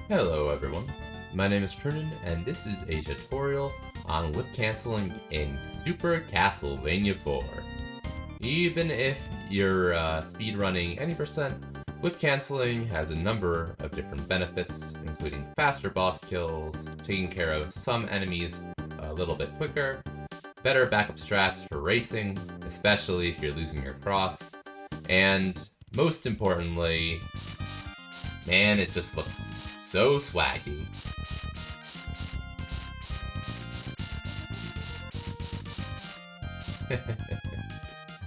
Hello everyone, my name is Kernan and this is a tutorial on whip canceling in Super Castlevania 4. Even if you're speedrunning any percent, whip canceling has a number of different benefits, including faster boss kills, taking care of some enemies a little bit quicker, better backup strats for racing, especially if you're losing your cross, and most importantly, man, it just looks so swaggy.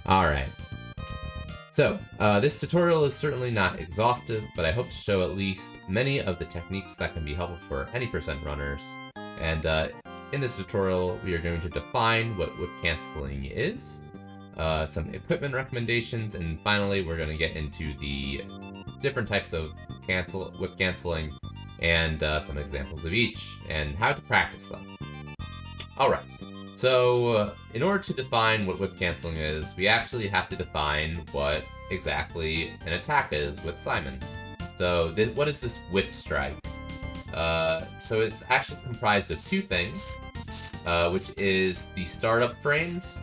Alright. So, this tutorial is certainly not exhaustive, but I hope to show at least many of the techniques that can be helpful for any percent runners. And in this tutorial, we are going to define what whip canceling is, some equipment recommendations, and finally we're going to get into the different types of whip canceling and some examples of each, and how to practice them. Alright, so in order to define what whip canceling is, we actually have to define what exactly an attack is with Simon. So what is this whip strike? So it's actually comprised of two things, which is the startup frames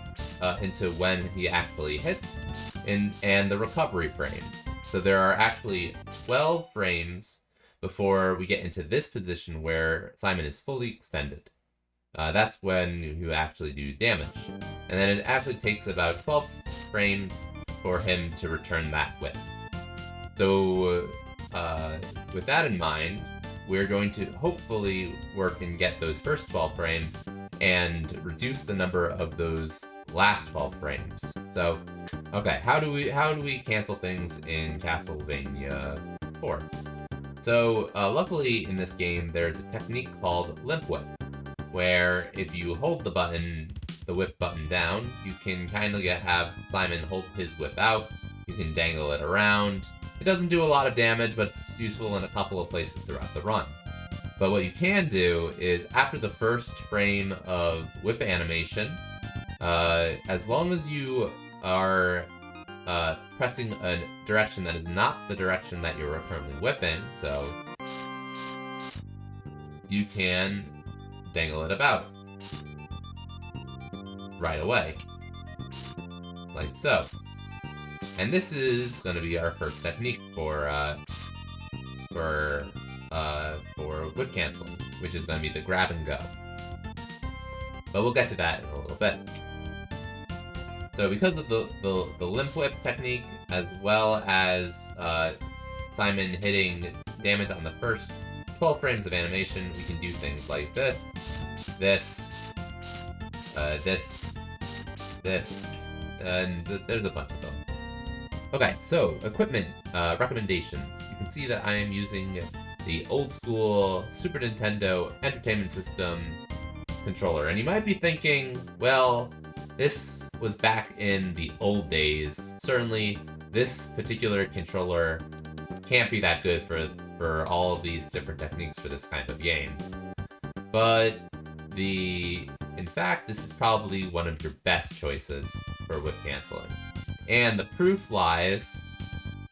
into when he actually hits, and the recovery frames. So there are actually 12 frames before we get into this position where Simon is fully extended. That's when you actually do damage. And then it actually takes about 12 frames for him to return that whip. So with that in mind, we're going to hopefully work and get those first 12 frames and reduce the number of those last 12 frames. So, okay, how do we cancel things in Castlevania 4? So, luckily in this game, there's a technique called limp whip, where if you hold the whip button down, you can kind of have Simon hold his whip out. You can dangle it around. It doesn't do a lot of damage, but it's useful in a couple of places throughout the run. But what you can do is, after the first frame of whip animation, as long as you are pressing a direction that is not the direction that you're currently whipping, so you can dangle it about right away, like so. And this is going to be our first technique for whip canceling, which is going to be the grab and go. But we'll get to that in a little bit. So because of the limp whip technique, as well as Simon hitting damage on the first 12 frames of animation, we can do things like this, and there's a bunch of them. Okay, so equipment recommendations. You can see that I am using the old school Super Nintendo Entertainment System controller, and you might be thinking, well, this was back in the old days. Certainly, this particular controller can't be that good for all of these different techniques for this kind of game. But in fact, this is probably one of your best choices for whip canceling. And the proof lies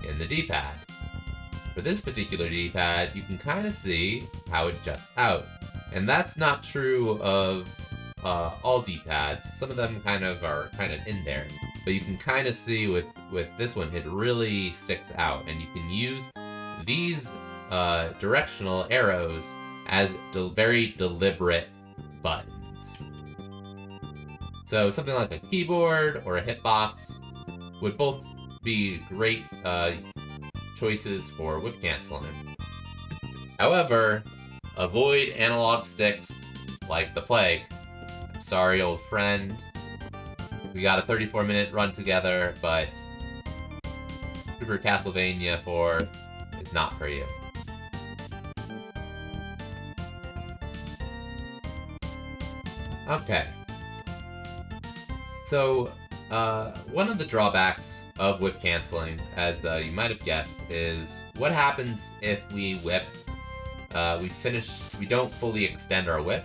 in the D-pad. For this particular D-pad, you can kind of see how it juts out. And that's not true of all D-pads. Some of them are kind of in there. But you can kind of see with this one, it really sticks out. And you can use these directional arrows as very deliberate buttons. So something like a keyboard or a hitbox would both be great choices for whip canceling. However, avoid analog sticks like the plague. I'm sorry, old friend. We got a 34-minute run together, but Super Castlevania 4 is not for you. Okay. So, one of the drawbacks of whip canceling, as you might have guessed, is what happens if we whip, we don't fully extend our whip,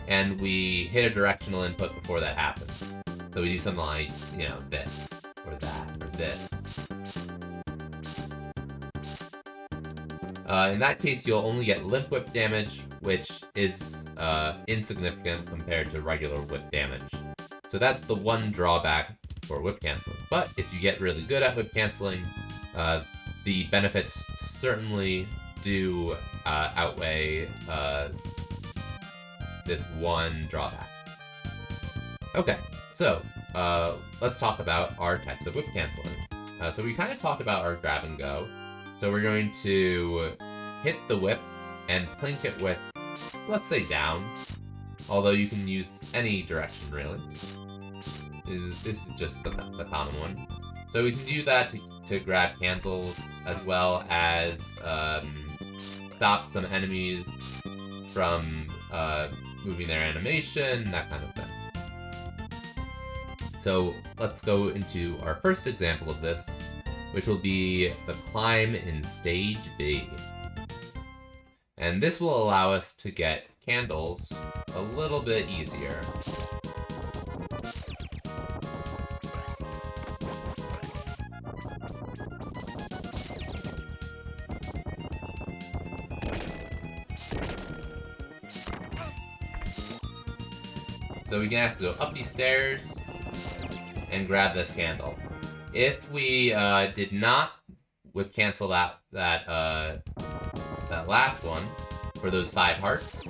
and we hit a directional input before that happens. So we do something like, this, or that, or this. In that case, you'll only get limp whip damage, which is insignificant compared to regular whip damage. So that's the one drawback for whip canceling. But if you get really good at whip canceling, the benefits certainly do outweigh this one drawback. Okay, so let's talk about our types of whip canceling. So we kind of talked about our grab and go. So we're going to hit the whip and plink it with, let's say, down. Although you can use any direction, really. This is just the common one. So we can do that to grab cancels, as well as stop some enemies from moving their animation, that kind of thing. So let's go into our first example of this, which will be the climb in Stage B. And this will allow us to get candles a little bit easier. So we're gonna have to go up these stairs and grab this candle. If we did not whip cancel that last one for those 5 hearts,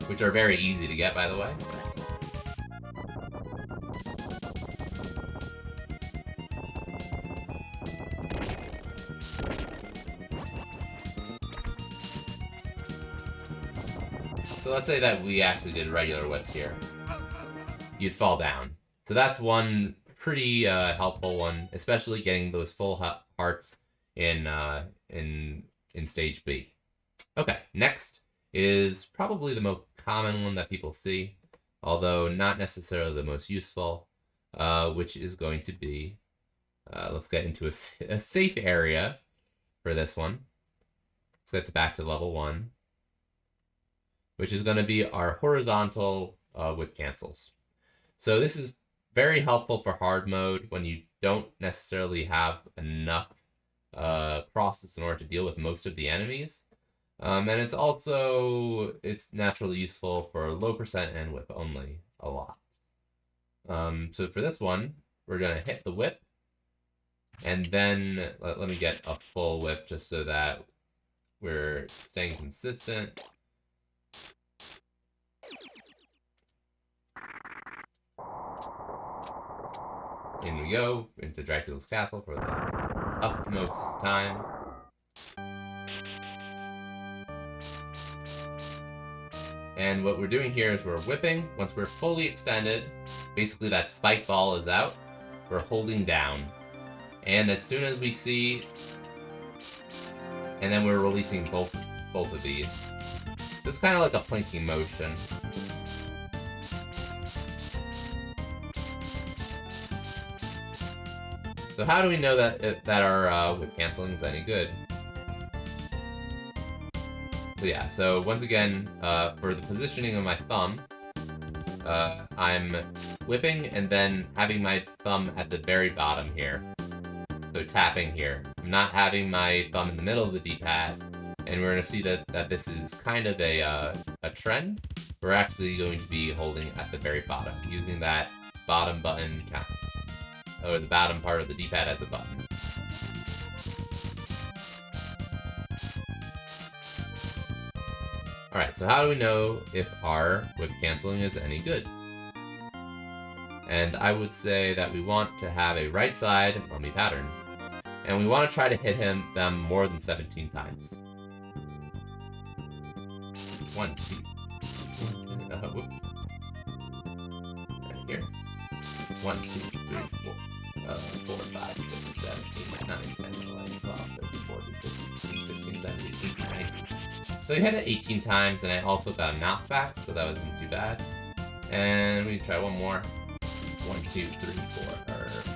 which are very easy to get, by the way. So let's say that we actually did regular whips here. You'd fall down. So that's one pretty helpful one, especially getting those full hearts in Stage B. Okay, next is probably the most common one that people see, although not necessarily the most useful, which is going to be, let's get into a safe area for this one. Let's get back to level 1, which is going to be our horizontal whip cancels. So this is very helpful for hard mode when you don't necessarily have enough crosses in order to deal with most of the enemies. And it's naturally useful for low percent and whip only a lot. So for this one, we're going to hit the whip. And then let me get a full whip just so that we're staying consistent. In we go, into Dracula's castle for the utmost time. And what we're doing here is we're whipping. Once we're fully extended, basically that spike ball is out, we're holding down. And as soon as we see... And then we're releasing both of these. So it's kind of like a plinking motion. So how do we know that our whip canceling is any good? So yeah, so once again, for the positioning of my thumb, I'm whipping and then having my thumb at the very bottom here. So tapping here. I'm not having my thumb in the middle of the D-pad, and we're going to see that this is kind of a trend. We're actually going to be holding at the very bottom, using that bottom button count. Or the bottom part of the D-pad as a button. Alright, so how do we know if our whip canceling is any good? And I would say that we want to have a right side mummy pattern. And we want to try to hit them more than 17 times. 1, 2. Whoops. Right here. 1, 2, 3, 4. 4, 5, 6, 7, 8, 9, 10, 11, 12, 13, 14, 15, 16, 17, 18, 19. So we hit it 18 times, and I also got a knockback, so that wasn't too bad. And we can try one more. 1, 2, 3, 4,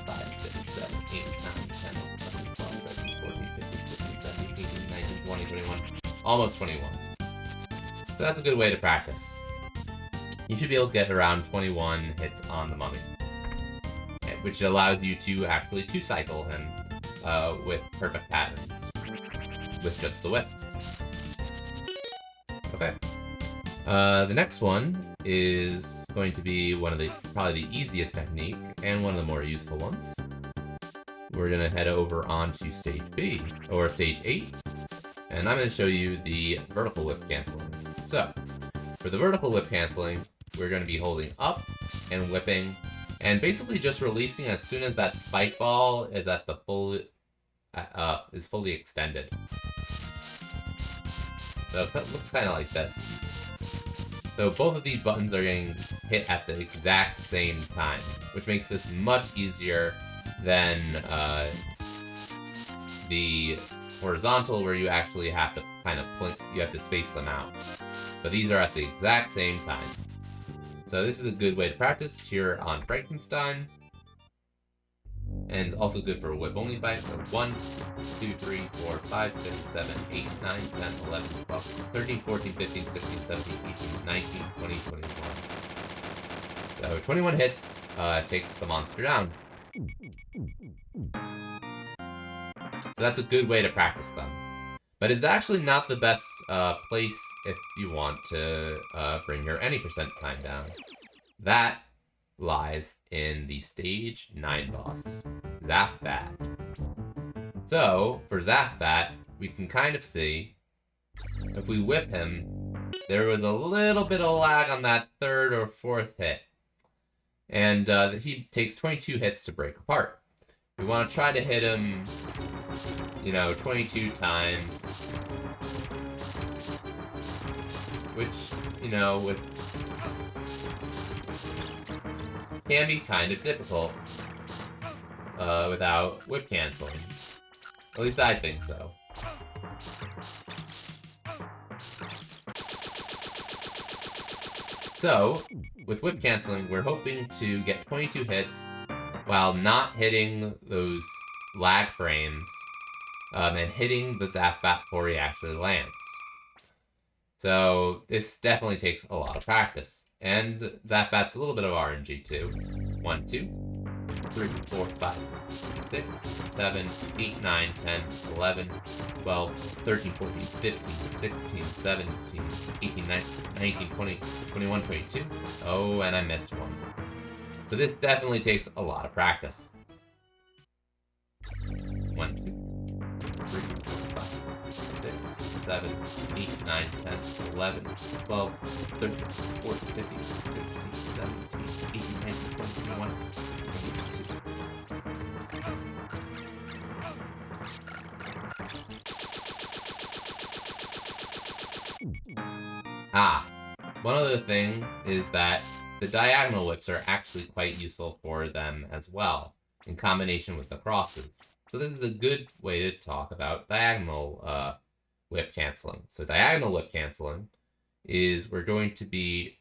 5, 6, 7, 8, 9, 10, 11, 12, 13, 14, 15, 16, 17, 18, 19, 20, 21. Almost 21. So that's a good way to practice. You should be able to get around 21 hits on the mummy, which allows you to actually 2-cycle him with perfect patterns. with just the whip. Okay. The next one is going to be one of the probably the easiest technique and one of the more useful ones. We're gonna head over onto stage B, or stage 8, and I'm gonna show you the vertical whip canceling. So, for the vertical whip canceling, we're gonna be holding up and whipping, and basically just releasing as soon as that spike ball is at the fully extended. So it looks kind of like this. So both of these buttons are getting hit at the exact same time, which makes this much easier than the horizontal, where you actually have to kind of you have to space them out. But these are at the exact same time. So this is a good way to practice here on Frankenstein. And it's also good for whip-only fights. So 1, 2, 3, 4, 5, 6, 7, 8, 9, 10, 11, 12, 13, 14, 15, 16, 17, 18, 19, 20, 21. So 21 hits takes the monster down. So that's a good way to practice them. But it's actually not the best place if you want to bring your any percent time down. That lies in the stage 9 boss, Zathbat. So, for Zathbat, we can kind of see, if we whip him, there was a little bit of lag on that 3rd or 4th hit. And he takes 22 hits to break apart. We want to try to hit him, 22 times. Which, can be kind of difficult without whip canceling. At least I think so. So, with whip canceling, we're hoping to get 22 hits while not hitting those lag frames and hitting the Zathbat before he actually lands. So, this definitely takes a lot of practice. And Zathbat's a little bit of RNG too. 1, 2, 3, 4, 5, 6, 7, 8, 9, 10, 11, 12, 13, 14, 15, 16, 17, 18, 19, 20, 21, 22. Oh, and I missed one. So this definitely takes a lot of practice. 1, 2, 3, 4, 5, 6, 7, 8, 9, 10, 11, 12, 13, 14, 15, 16, 17, 18, 19, 20, 21, 22. One other thing is that the diagonal whips are actually quite useful for them as well, in combination with the crosses. So this is a good way to talk about diagonal whip canceling. So diagonal whip canceling is we're going to be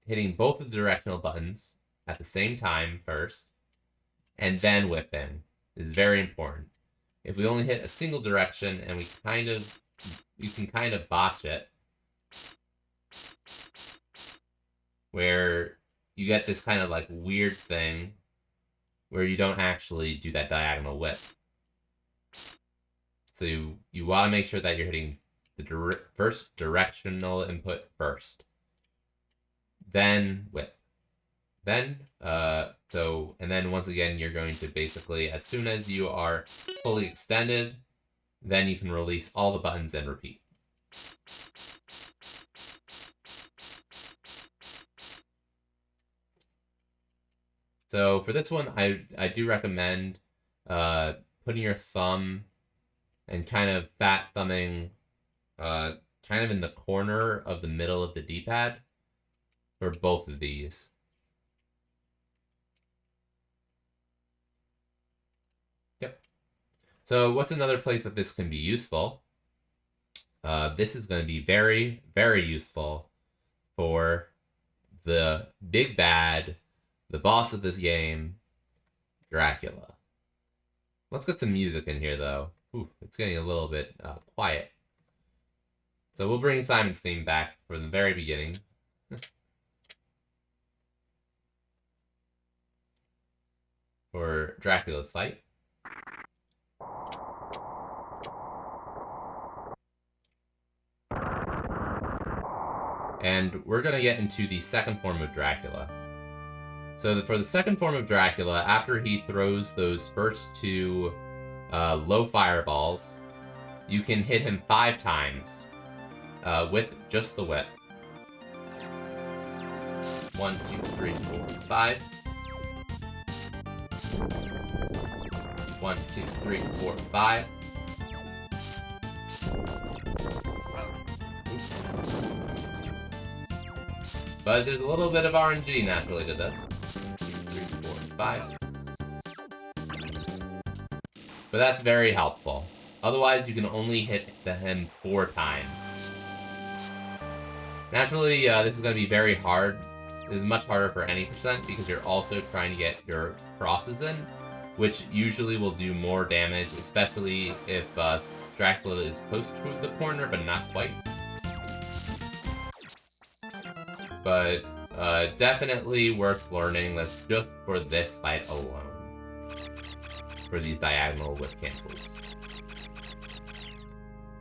hitting both the directional buttons at the same time first, and then whipping. This is very important. If we only hit a single direction and you can kind of botch it, where you get this kind of like weird thing where you don't actually do that diagonal whip. So you want to make sure that you're hitting the first directional input first, then whip, then and then once again you're going to basically, as soon as you are fully extended, then you can release all the buttons and repeat. So for this one, I do recommend putting your thumb and kind of fat thumbing kind of in the corner of the middle of the D-pad for both of these. Yep. So what's another place that this can be useful? This is going to be very, very useful for the big bad, the boss of this game, Dracula. Let's get some music in here, though. Ooh, it's getting a little bit quiet. So we'll bring Simon's theme back from the very beginning. For Dracula's fight. And we're gonna get into the second form of Dracula. So for the second form of Dracula, after he throws those first two low fireballs, you can hit him 5 times with just the whip. 1, 2, 3, 4, 5. 1, 2, 3, 4, 5. But there's a little bit of RNG naturally to this. 2, 3, 4, 5. But that's very helpful. Otherwise, you can only hit him 4 times. Naturally, this is going to be very hard. This is much harder for any percent because you're also trying to get your crosses in, which usually will do more damage, especially if Dracula is close to the corner, but not quite. But definitely worth learning this just for this fight alone. For these diagonal whip cancels.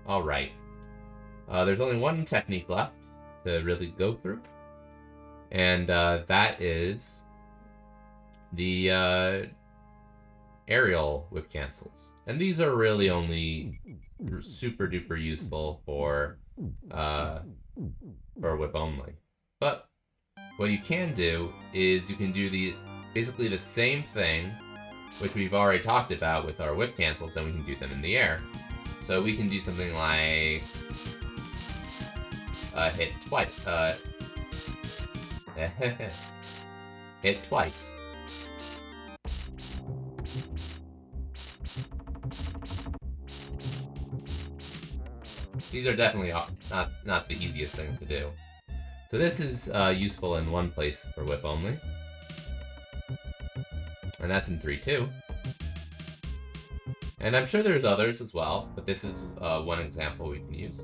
Alright. There's only one technique left to really go through. And that is the aerial whip cancels. And these are really only super duper useful for whip only. But what you can do is you can do basically the same thing, which we've already talked about with our whip cancels, and we can do them in the air. So we can do something like hit twice. Hit twice. These are definitely not the easiest thing to do. So this is useful in one place for whip only. And that's in 3-2. And I'm sure there's others as well, but this is one example we can use.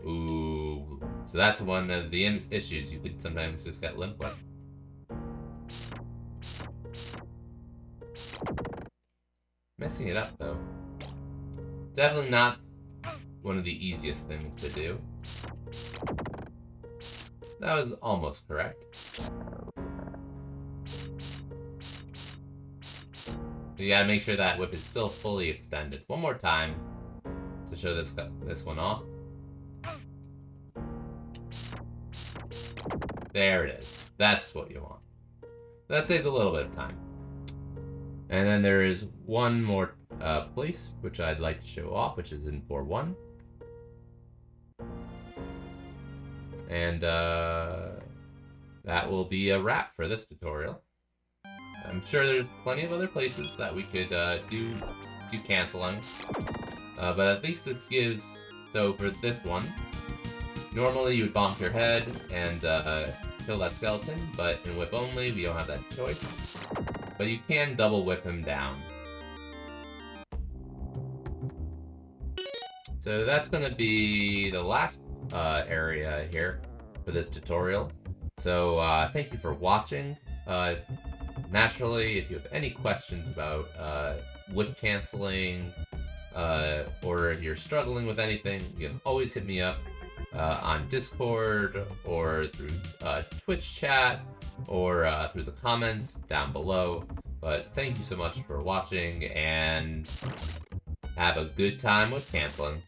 Ooh, so that's one of the issues. You could sometimes just get limp whip. Messing it up though. Definitely not one of the easiest things to do. That was almost correct. You gotta make sure that whip is still fully extended. One more time to show this one off. There it is. That's what you want. That saves a little bit of time. And then there is one more place which I'd like to show off, which is in 4-1. And that will be a wrap for this tutorial. I'm sure there's plenty of other places that we could do canceling. But at least this gives... So for this one, normally you would bonk your head and kill that skeleton, but in whip only, we don't have that choice. But you can double whip him down. So that's going to be the last area here for this tutorial. So thank you for watching. Naturally, if you have any questions about whip canceling, or if you're struggling with anything, you can always hit me up on Discord, or through Twitch chat, or through the comments down below. But thank you so much for watching, and have a good time with canceling.